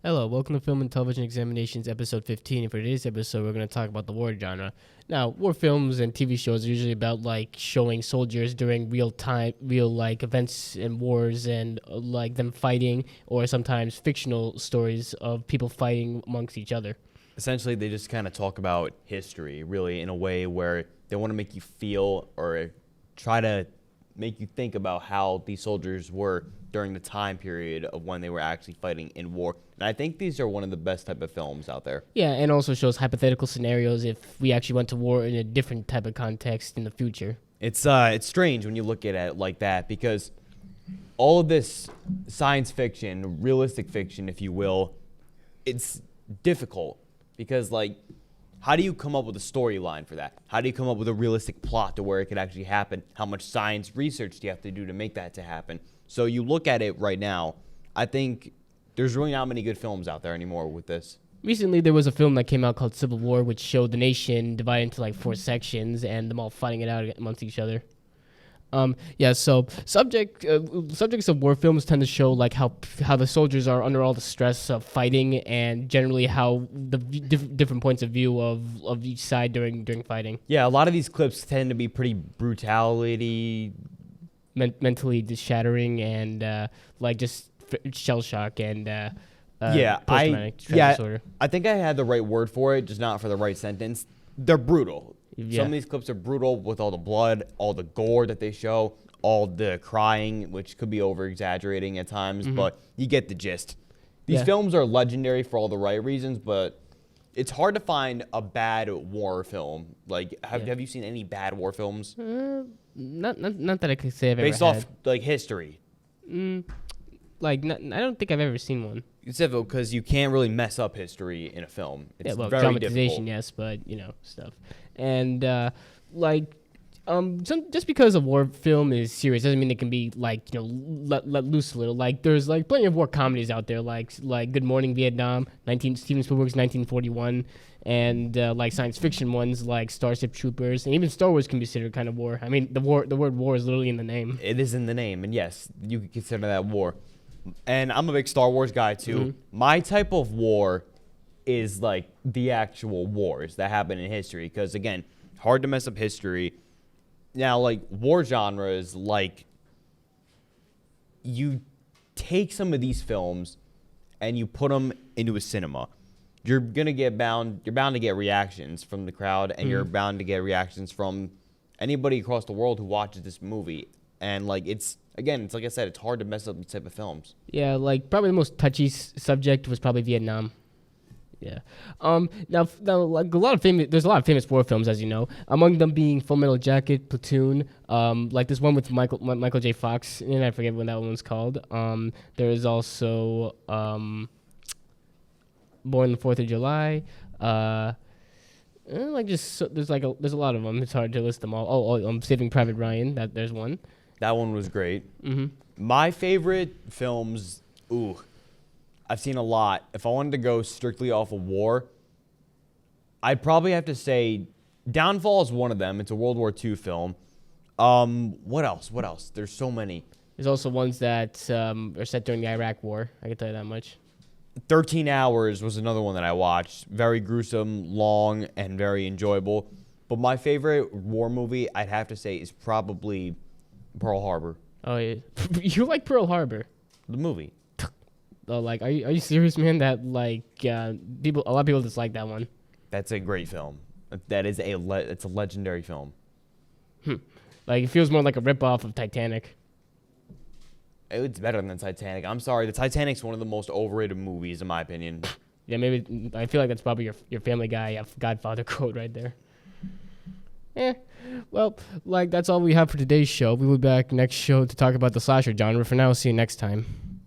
Hello, welcome to Film and Television Examinations, episode 15. And for today's episode, we're going to talk about the war genre. Now, war films and TV shows are usually about showing soldiers during real events and wars and them fighting, or sometimes fictional stories of people fighting amongst each other. Essentially, they just kind of talk about history, really, in a way where they want to make you feel or try to make you think about how these soldiers were during the time period of when they were actually fighting in war. And I think these are one of the best type of films out there. Yeah, and also shows hypothetical scenarios if we actually went to war in a different type of context in the future. It's strange when you look at it like that, because all of this science fiction, realistic fiction, if you will, it's difficult because, how do you come up with a storyline for that? How do you come up with a realistic plot to where it could actually happen? How much science research do you have to do to make that to happen? So you look at it right now, I think there's really not many good films out there anymore with this. Recently, there was a film that came out called Civil War, which showed the nation divided into 4 sections and them all fighting it out amongst each other. So subjects of war films tend to show how the soldiers are under all the stress of fighting, and generally how the different points of view of each side during fighting. Yeah, a lot of these clips tend to be pretty brutality, mentally just shattering, and just shell shock and post-traumatic stress disorder. I think I had the right word for it, just not for the right sentence. They're brutal. Yeah. Some of these clips are brutal with all the blood, all the gore that they show, all the crying, which could be over-exaggerating at times, but you get the gist. These films are legendary for all the right reasons, but it's hard to find a bad war film. Have you seen any bad war films? Not that I could say I've based ever off history. I don't think I've ever seen one. It's difficult because you can't really mess up history in a film. It's very dramatization, difficult. yes, but stuff. And just because a war film is serious doesn't mean it can be let loose a little. There's plenty of war comedies out there, like Good Morning Vietnam, Steven Spielberg's 1941, and science fiction ones like Starship Troopers, and even Star Wars can be considered kind of war. I mean, the word war is literally in the name. It is in the name, and yes, you could consider that war. And I'm a big Star Wars guy too. My type of war is the actual wars that happen in history, because again, hard to mess up history. Now, war genres, you take some of these films and you put them into a cinema. You're bound to get reactions from the crowd, and you're bound to get reactions from anybody across the world who watches this movie. And it's like I said, it's hard to mess up these type of films. Yeah, probably the most touchy subject was probably Vietnam. Yeah. Now, there's a lot of famous war films, as you know. Among them being Full Metal Jacket, Platoon, this one with Michael J. Fox, and I forget what that one was called. There is also Born on the 4th of July. There's a lot of them. It's hard to list them all. Saving Private Ryan. There's one. That one was great. My favorite films, I've seen a lot. If I wanted to go strictly off of war, I'd probably have to say Downfall is one of them. It's a World War II film. What else? There's so many. There's also ones that are set during the Iraq War. I can tell you that much. 13 Hours was another one that I watched. Very gruesome, long, and very enjoyable. But my favorite war movie, I'd have to say, is probably Pearl Harbor. Oh, yeah. You like Pearl Harbor? The movie. Are you serious, man? That a lot of people dislike that one. That's a great film. That is it's a legendary film. It feels more like a ripoff of Titanic. It's better than Titanic. I'm sorry, the Titanic's one of the most overrated movies in my opinion. Yeah, maybe I feel like that's probably your Family Guy Godfather quote right there. Well, that's all we have for today's show. We'll be back next show to talk about the slasher genre. For now, we'll see you next time.